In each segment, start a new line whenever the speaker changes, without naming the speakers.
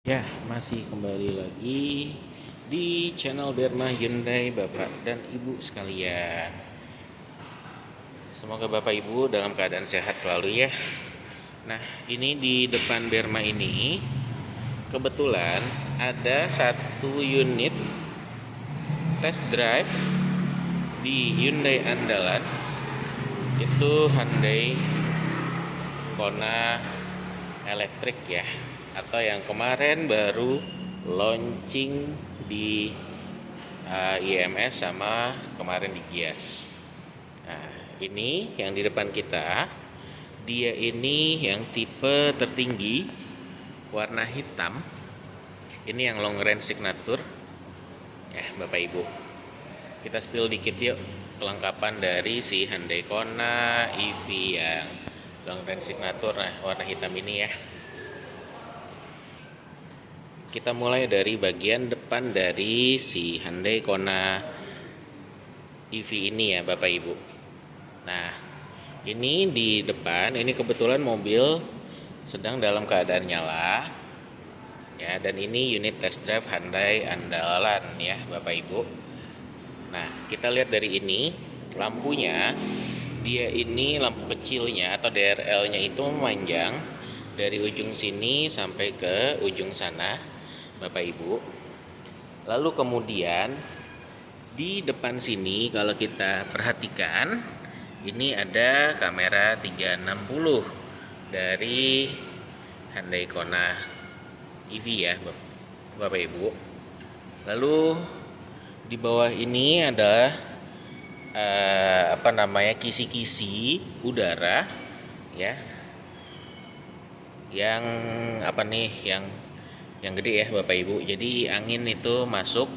Ya, masih kembali lagi di channel Derma Hyundai Bapak dan Ibu sekalian. Semoga Bapak Ibu dalam keadaan sehat selalu ya. Nah, ini di depan Derma ini kebetulan ada satu unit test drive di Hyundai andalan, itu Hyundai Kona elektrik ya, atau yang kemarin baru launching di IMS sama kemarin di Gias. Nah, ini yang di depan kita, dia ini yang tipe tertinggi, warna hitam. Ini yang long range signature ya Bapak Ibu. Kita spill dikit yuk kelengkapan dari si Hyundai Kona EV yang long range signature, nah warna hitam ini ya. Kita mulai dari bagian depan dari si Hyundai Kona EV ini ya Bapak Ibu. Nah, ini di depan, ini kebetulan mobil sedang dalam keadaan nyala ya, dan ini unit test drive Hyundai andalan ya Bapak Ibu. Nah, kita lihat dari ini lampunya, dia ini lampu kecilnya atau DRL-nya itu memanjang dari ujung sini sampai ke ujung sana Bapak Ibu. Lalu kemudian di depan sini kalau kita perhatikan, ini ada kamera 360 dari Hyundai Kona EV ya Bapak Ibu. Lalu di bawah ini ada kisi-kisi udara ya, yang yang gede ya Bapak Ibu. Jadi angin itu masuk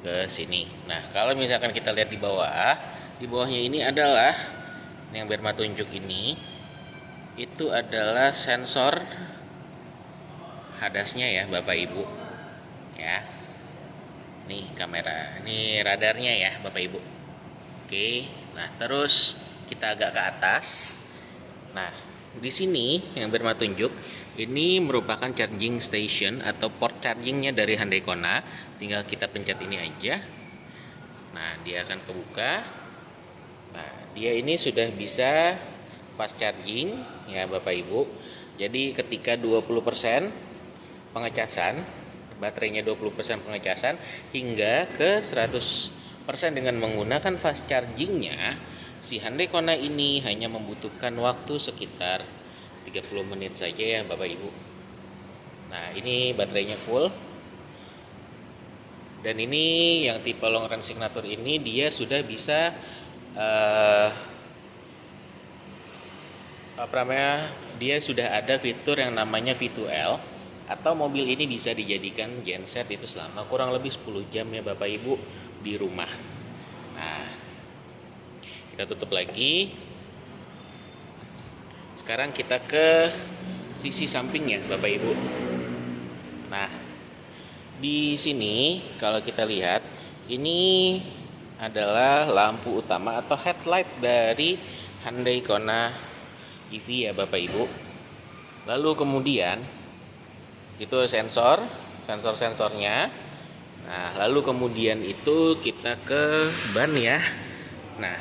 ke sini. Nah, kalau misalkan kita lihat di bawahnya ini adalah yang Berma tunjuk ini, itu adalah sensor hadasnya ya Bapak Ibu. Ya. Nih kamera, ini radarnya ya Bapak Ibu. Oke. Nah, terus kita agak ke atas. Nah, di sini yang Berma tunjuk ini merupakan charging station atau port chargingnya dari Hyundai Kona. Tinggal kita pencet ini aja. Nah, dia akan kebuka. Nah, dia ini sudah bisa fast charging ya Bapak Ibu. Jadi ketika 20% pengecasan, baterainya 20% pengecasan hingga ke 100% dengan menggunakan fast chargingnya, si Hyundai Kona ini hanya membutuhkan waktu sekitar 30 menit saja ya Bapak Ibu. Nah, ini baterainya full. Dan ini yang tipe long range signature ini dia sudah bisa dia sudah ada fitur yang namanya V2L, atau mobil ini bisa dijadikan genset itu selama kurang lebih 10 jam ya Bapak Ibu di rumah. Nah, kita tutup lagi. Sekarang kita ke sisi sampingnya Bapak Ibu. Nah, di sini kalau kita lihat, ini adalah lampu utama atau headlight dari Hyundai Kona EV ya Bapak Ibu. Lalu kemudian itu sensornya. Nah, lalu kemudian itu kita ke ban ya. Nah,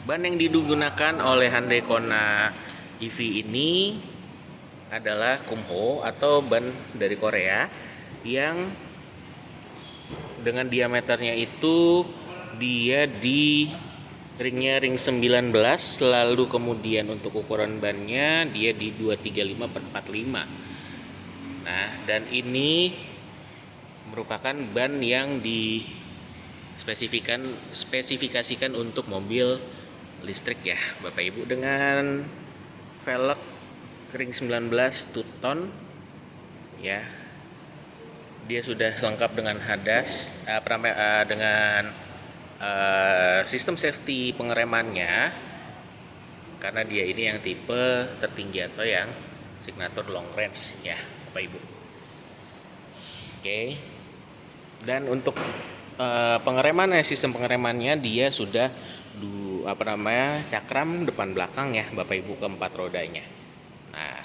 ban yang digunakan oleh Hyundai Kona EV ini adalah Kumho atau ban dari Korea yang dengan diameternya itu dia di ringnya ring 19, lalu kemudian untuk ukuran bannya dia di 235/45. Nah, dan ini merupakan ban yang spesifikasikan untuk mobil listrik ya Bapak Ibu, dengan velg ring 19 two tone ya. Dia sudah lengkap dengan hadas dengan sistem safety pengeremannya, karena dia ini yang tipe tertinggi atau yang signature long range ya Bapak Ibu. Oke. Dan untuk sistem pengeremannya dia sudah cakram depan belakang ya Bapak Ibu, keempat rodanya. Nah,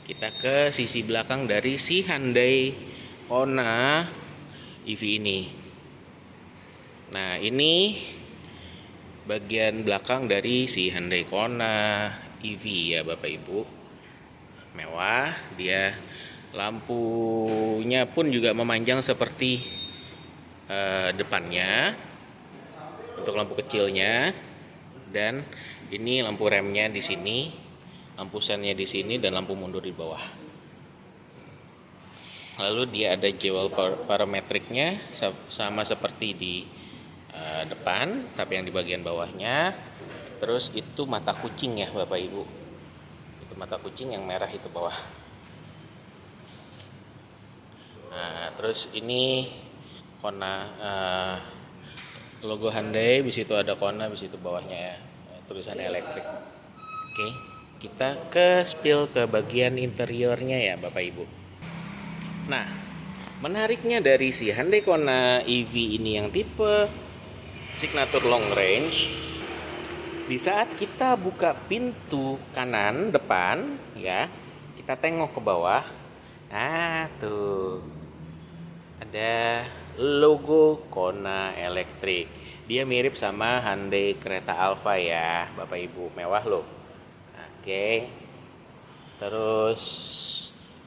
kita ke sisi belakang dari si Hyundai Kona EV ini. Nah, ini bagian belakang dari si Hyundai Kona EV ya Bapak Ibu. Mewah, dia lampunya pun juga memanjang seperti depannya untuk lampu kecilnya, dan ini lampu remnya di sini, lampu sennya di sini, dan lampu mundur di bawah. Lalu dia ada jewel parametriknya sama seperti di depan, tapi yang di bagian bawahnya. Terus itu mata kucing ya Bapak Ibu, itu mata kucing yang merah itu bawah. Nah, terus ini Kona logo Hyundai, di situ ada Kona, di situ bawahnya ya, tulisannya elektrik. Oke, kita ke spill ke bagian interiornya ya Bapak Ibu. Nah, menariknya dari si Hyundai Kona EV ini yang tipe Signature Long Range, di saat kita buka pintu kanan depan ya, kita tengok ke bawah. Nah, tuh ada logo Kona elektrik. Dia mirip sama Hyundai Creta Alpha ya, Bapak Ibu, mewah loh. Oke. Terus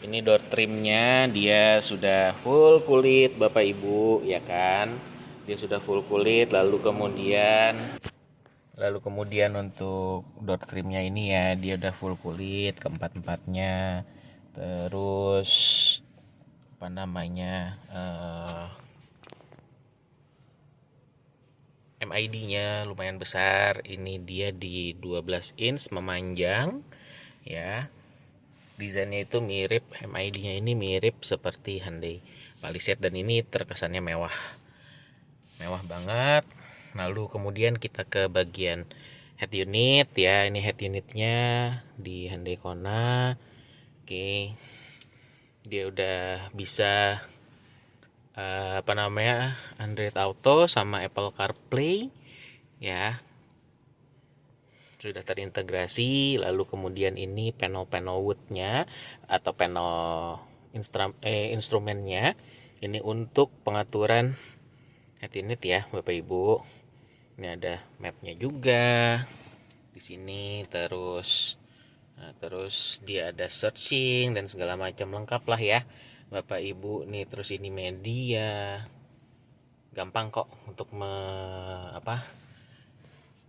ini door trimnya dia sudah full kulit Bapak Ibu ya kan. Dia sudah full kulit, lalu kemudian untuk door trimnya ini ya, dia udah full kulit keempat-empatnya. Terus apa namanya, MID-nya lumayan besar. Ini dia di 12 inch memanjang ya. Desainnya itu mirip, MID-nya ini mirip seperti Hyundai Palisade, dan ini terkesannya mewah. Mewah banget. Lalu kemudian kita ke bagian head unit ya. Ini head unitnya di Hyundai Kona. Oke. Dia udah bisa Android Auto sama Apple CarPlay ya, sudah terintegrasi. Lalu kemudian ini panel woodnya atau panel instrumennya ini untuk pengaturan head unit ya Bapak Ibu. Ini ada mapnya juga di sini, terus dia ada searching dan segala macam, lengkap lah ya Bapak Ibu nih. Terus ini media, gampang kok untuk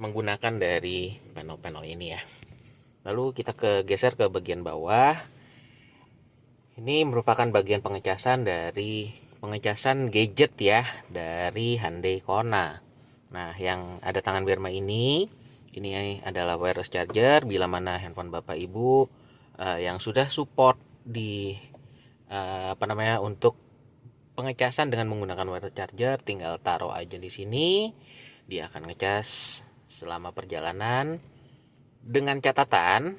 menggunakan dari panel ini ya. Lalu kita geser ke bagian bawah. Ini merupakan bagian pengecasan gadget ya dari Hyundai Kona. Nah, yang ada tangan Berma ini adalah wireless charger bila mana handphone Bapak Ibu yang sudah support di untuk pengecasan dengan menggunakan wireless charger, tinggal taruh aja di sini, dia akan ngecas selama perjalanan. Dengan catatan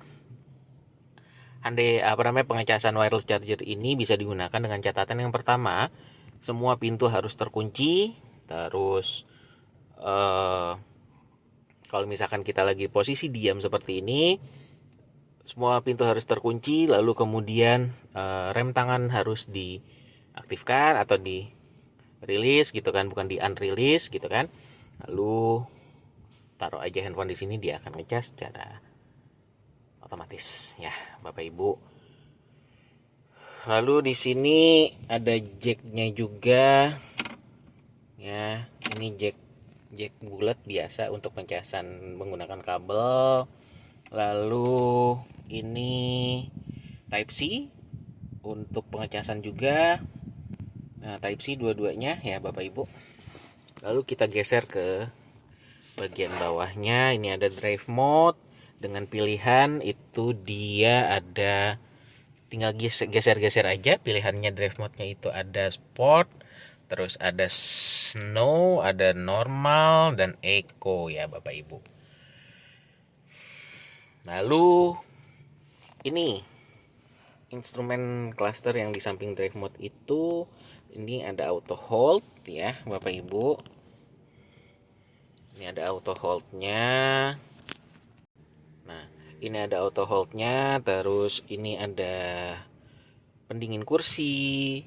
pengecasan wireless charger ini bisa digunakan dengan catatan yang pertama, semua pintu harus terkunci. Terus kalau misalkan kita lagi posisi diam seperti ini, semua pintu harus terkunci. Lalu kemudian rem tangan harus diaktifkan atau di release gitu kan, bukan di unrelease gitu kan. Lalu taruh aja handphone di sini, dia akan ngecas secara otomatis ya Bapak Ibu. Lalu di sini ada jacknya juga ya. Ini jack bulat biasa untuk pencasan menggunakan kabel. Lalu ini Type C untuk pengecasan juga. Nah, Type C dua-duanya ya Bapak Ibu. Lalu kita geser ke bagian bawahnya. Ini ada drive mode dengan pilihan itu, dia ada, tinggal geser-geser aja pilihannya. Drive mode-nya itu ada sport, terus ada snow, ada normal, dan eco ya Bapak Ibu. Lalu ini instrumen cluster yang di samping drive mode itu, ini ada auto hold ya Bapak Ibu. Ini ada auto hold-nya. Nah, ini ada auto hold-nya. Terus ini ada pendingin kursi,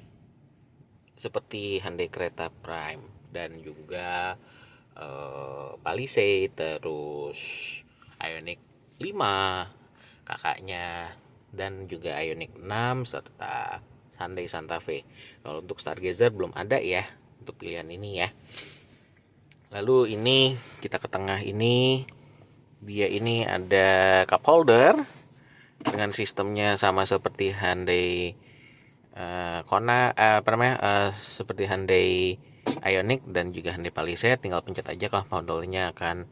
seperti Hyundai Creta Prime dan juga Palisade, terus Ioniq 5 kakaknya, dan juga Ioniq 6 serta Hyundai Santa Fe. Kalau untuk Stargazer belum ada ya untuk pilihan ini ya. Lalu ini kita ke tengah ini, dia ini ada cup holder dengan sistemnya sama seperti Hyundai Kona, seperti Hyundai Ioniq dan juga Hyundai Palisade. Tinggal pencet aja kalau modelnya akan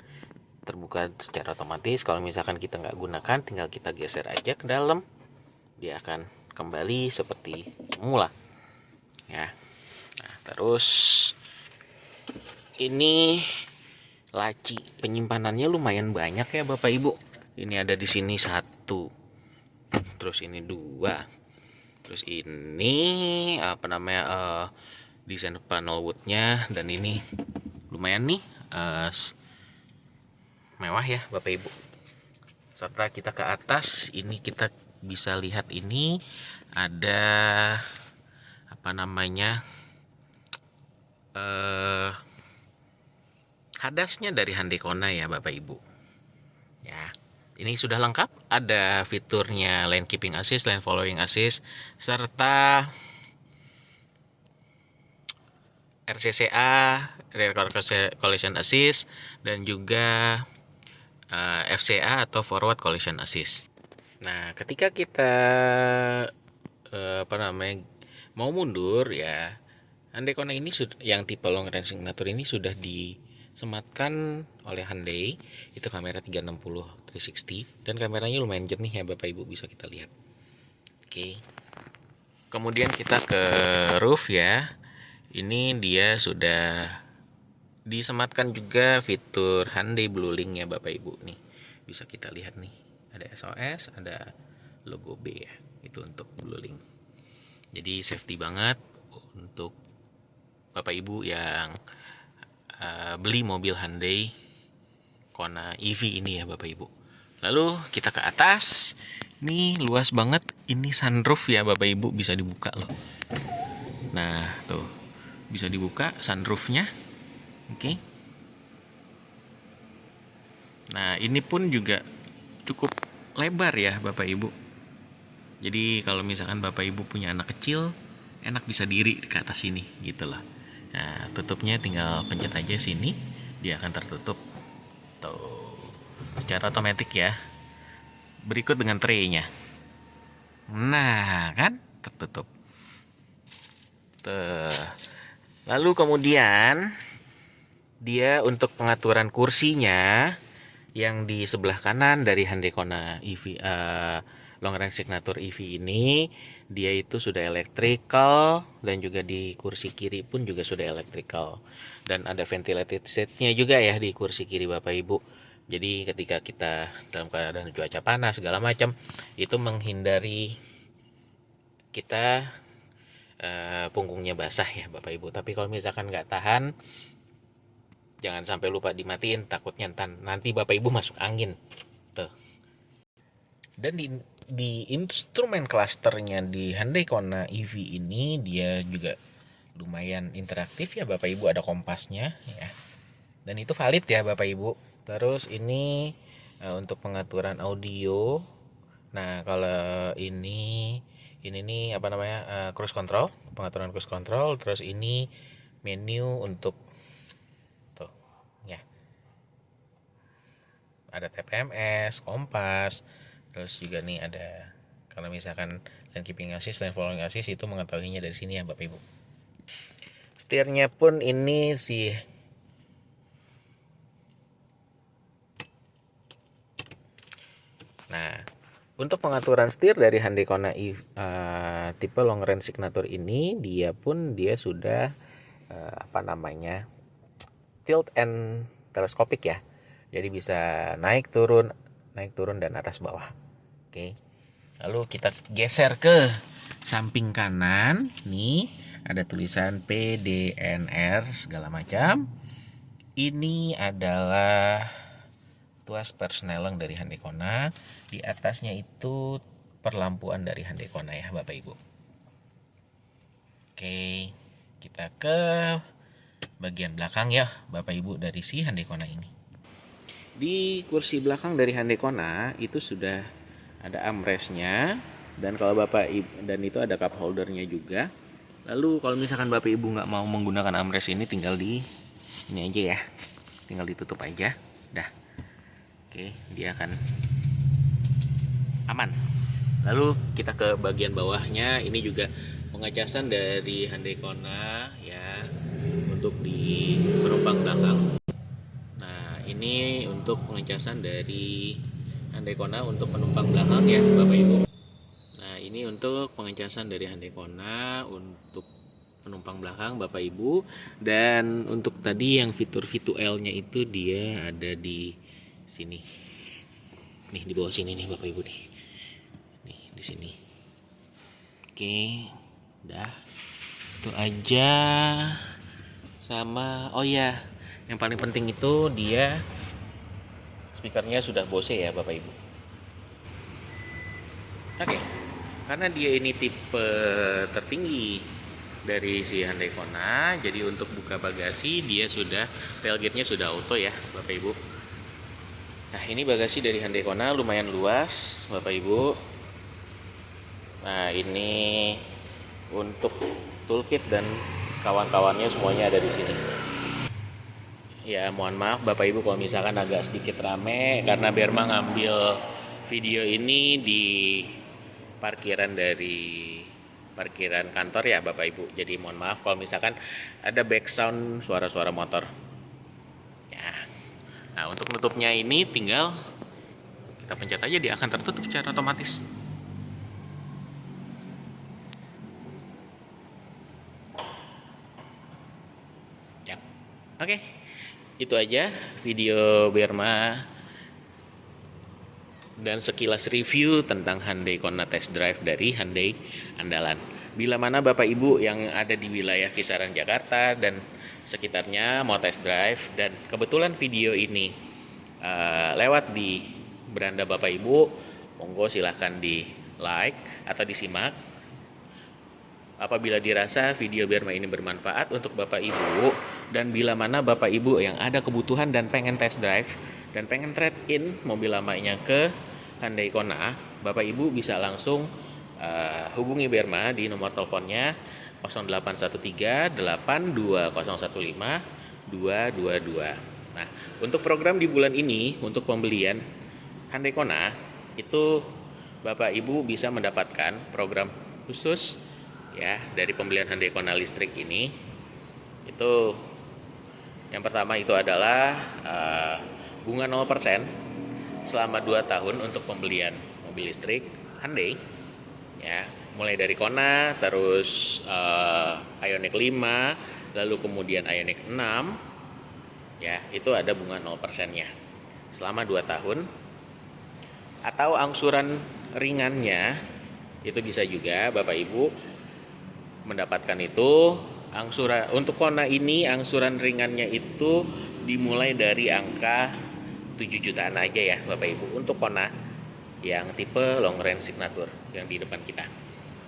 terbuka secara otomatis. Kalau misalkan kita nggak gunakan, tinggal kita geser aja ke dalam, dia akan kembali seperti semula ya. Nah, terus ini laci penyimpanannya lumayan banyak ya Bapak Ibu. Ini ada di sini 1, terus ini 2, terus ini desain panel woodnya, dan ini lumayan nih mewah ya Bapak Ibu. Setelah kita ke atas, ini kita bisa lihat ini ada hadasnya dari Hyundai Kona ya Bapak Ibu. Ya, ini sudah lengkap, ada fiturnya lane keeping assist, lane following assist, serta RCCA, rear collision assist, dan juga FCA atau forward collision assist. Nah, ketika kita mau mundur ya, Hyundai Kona ini yang tipe long range signature ini sudah disematkan oleh Hyundai. Itu kamera 360 360 dan kameranya lumayan jernih ya Bapak Ibu, bisa kita lihat. Oke. Kemudian kita ke roof ya. Ini dia sudah disematkan juga fitur Hyundai Blue Link ya Bapak Ibu nih. Bisa kita lihat nih, ada SOS, ada logo B ya. Itu untuk Blue Link. Jadi safety banget untuk Bapak Ibu yang beli mobil Hyundai Kona EV ini ya Bapak Ibu. Lalu kita ke atas. Nih luas banget, ini sunroof ya Bapak Ibu, bisa dibuka loh. Nah, tuh. Bisa dibuka sunroofnya. Oke. Nah, ini pun juga cukup lebar ya Bapak Ibu. Jadi kalau misalkan Bapak Ibu punya anak kecil, enak bisa diri ke atas sini gitu loh. Nah, tutupnya tinggal pencet aja sini, dia akan tertutup. Tuh. Secara otomatis ya. Berikut dengan tray-nya. Nah, kan tertutup. Tuh. Lalu kemudian dia untuk pengaturan kursinya yang di sebelah kanan dari Hyundai Kona EV long range signature EV ini, dia itu sudah electrical, dan juga di kursi kiri pun juga sudah electrical, dan ada ventilated seatnya juga ya di kursi kiri Bapak Ibu. Jadi ketika kita dalam keadaan cuaca panas segala macam, itu menghindari kita punggungnya basah ya Bapak Ibu. Tapi kalau misalkan nggak tahan, jangan sampai lupa dimatiin, takutnya nanti Bapak Ibu masuk angin tuh. Dan di instrumen clusternya di Hyundai Kona EV ini, dia juga lumayan interaktif ya Bapak Ibu, ada kompasnya ya, dan itu valid ya Bapak Ibu. Terus ini untuk pengaturan audio. Nah, kalau ini nih cruise control, pengaturan cruise control. Terus ini menu untuk tuh ya, ada TPMS, kompas, terus juga nih ada kalau misalkan lane keeping assist dan following assist, itu mengetahuinya dari sini ya Bapak Ibu. Setirnya pun ini sih nah, untuk pengaturan setir dari Hyundai Kona tipe long range signature ini, dia sudah tilt and teleskopik ya. Jadi bisa naik turun dan atas bawah. Oke. Lalu kita geser ke samping kanan, nih ada tulisan PDNR segala macam. Ini adalah tuas persneleng dari Hyundai Kona. Di atasnya itu perlampuan dari Hyundai Kona ya Bapak Ibu. Oke. kita ke bagian belakang ya Bapak Ibu dari si Hyundai Kona ini. Di kursi belakang dari Hyundai Kona itu sudah ada armrestnya, dan kalau Bapak Ibu, dan itu ada cup holdernya juga. Lalu kalau misalkan Bapak Ibu nggak mau menggunakan armrest ini, tinggal di ini aja ya, tinggal ditutup aja, dah. Oke, dia akan aman. Lalu kita ke bagian bawahnya, ini juga pengecasan dari Hyundai Kona ya, untuk di penumpang belakang. Nah, ini untuk pengecasan dari Hyundai Kona untuk penumpang belakang ya Bapak Ibu. Nah, ini untuk pengecasan dari Hyundai Kona untuk penumpang belakang Bapak Ibu. Dan untuk tadi yang fitur V2L-nya itu dia ada di sini. Nih di bawah sini nih Bapak Ibu nih. Nih di sini. Oke, udah. Itu aja. Sama oh ya, yang paling penting itu dia speakernya sudah Bose ya Bapak Ibu. Oke, karena dia ini tipe tertinggi dari si Hyundai Kona, jadi untuk buka bagasi dia sudah tailgate-nya sudah auto ya Bapak Ibu. Nah, ini bagasi dari Hyundai Kona lumayan luas Bapak Ibu. Nah, ini untuk toolkit dan kawan-kawannya semuanya ada di sini. Ya, mohon maaf Bapak Ibu kalau misalkan agak sedikit rame karena Berma ngambil video ini di parkiran kantor ya Bapak Ibu. Jadi mohon maaf kalau misalkan ada background suara-suara motor. Ya. Nah, untuk nutupnya ini tinggal kita pencet aja, dia akan tertutup secara otomatis. Ya. Oke. Itu aja video Berma dan sekilas review tentang Hyundai Kona Test Drive dari Hyundai Andalan. Bila mana Bapak Ibu yang ada di wilayah kisaran Jakarta dan sekitarnya mau test drive, dan kebetulan video ini lewat di beranda Bapak Ibu, monggo silahkan di like atau disimak. Apabila dirasa video Berma ini bermanfaat untuk Bapak Ibu, dan bila mana Bapak Ibu yang ada kebutuhan dan pengen test drive dan pengen trade in mobil lamanya ke Hyundai Kona, Bapak Ibu bisa langsung hubungi Berma di nomor teleponnya 0813 82015222. Nah, untuk program di bulan ini untuk pembelian Hyundai Kona itu Bapak Ibu bisa mendapatkan program khusus ya dari pembelian Hyundai Kona listrik ini. Itu yang pertama itu adalah bunga 0% selama 2 tahun untuk pembelian mobil listrik Hyundai ya, mulai dari Kona, terus Ioniq 5, lalu kemudian Ioniq 6 ya, itu ada bunga 0%-nya selama 2 tahun. Atau angsuran ringannya itu bisa juga Bapak Ibu mendapatkan itu. Angsuran untuk Kona ini, angsuran ringannya itu dimulai dari angka 7 jutaan aja ya Bapak Ibu untuk Kona yang tipe long range signature yang di depan kita.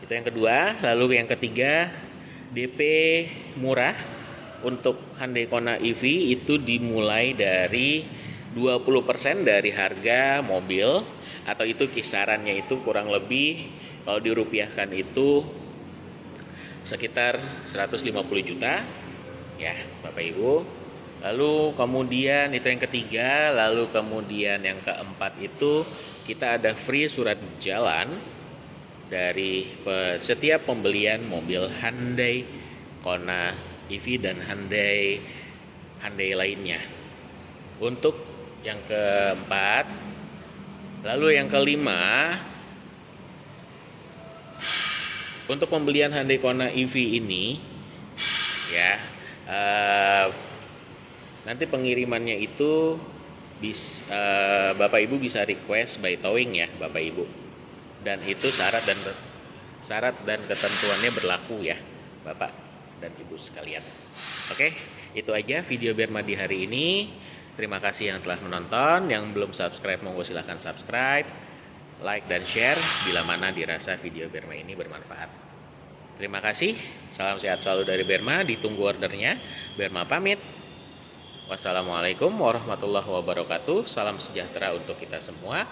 Itu yang kedua. Lalu yang ketiga, DP murah untuk Hyundai Kona EV itu dimulai dari 20% dari harga mobil, atau itu kisarannya itu kurang lebih kalau dirupiahkan itu sekitar 150 juta ya Bapak Ibu. Lalu kemudian itu yang ketiga. Lalu kemudian yang keempat itu kita ada free surat jalan dari setiap pembelian mobil Hyundai Kona EV dan Hyundai lainnya. Untuk yang keempat. Lalu yang kelima, untuk pembelian Hyundai Kona EV ini ya, nanti pengirimannya itu Bapak Ibu bisa request by towing ya Bapak Ibu, dan itu syarat dan ketentuannya berlaku ya Bapak dan Ibu sekalian. Oke, itu aja video Berma di hari ini. Terima kasih yang telah menonton. Yang belum subscribe monggo silahkan subscribe, like dan share bila mana dirasa video Berma ini bermanfaat. Terima kasih. Salam sehat selalu dari Berma. Ditunggu ordernya. Berma pamit. Wassalamualaikum warahmatullahi wabarakatuh. Salam sejahtera untuk kita semua.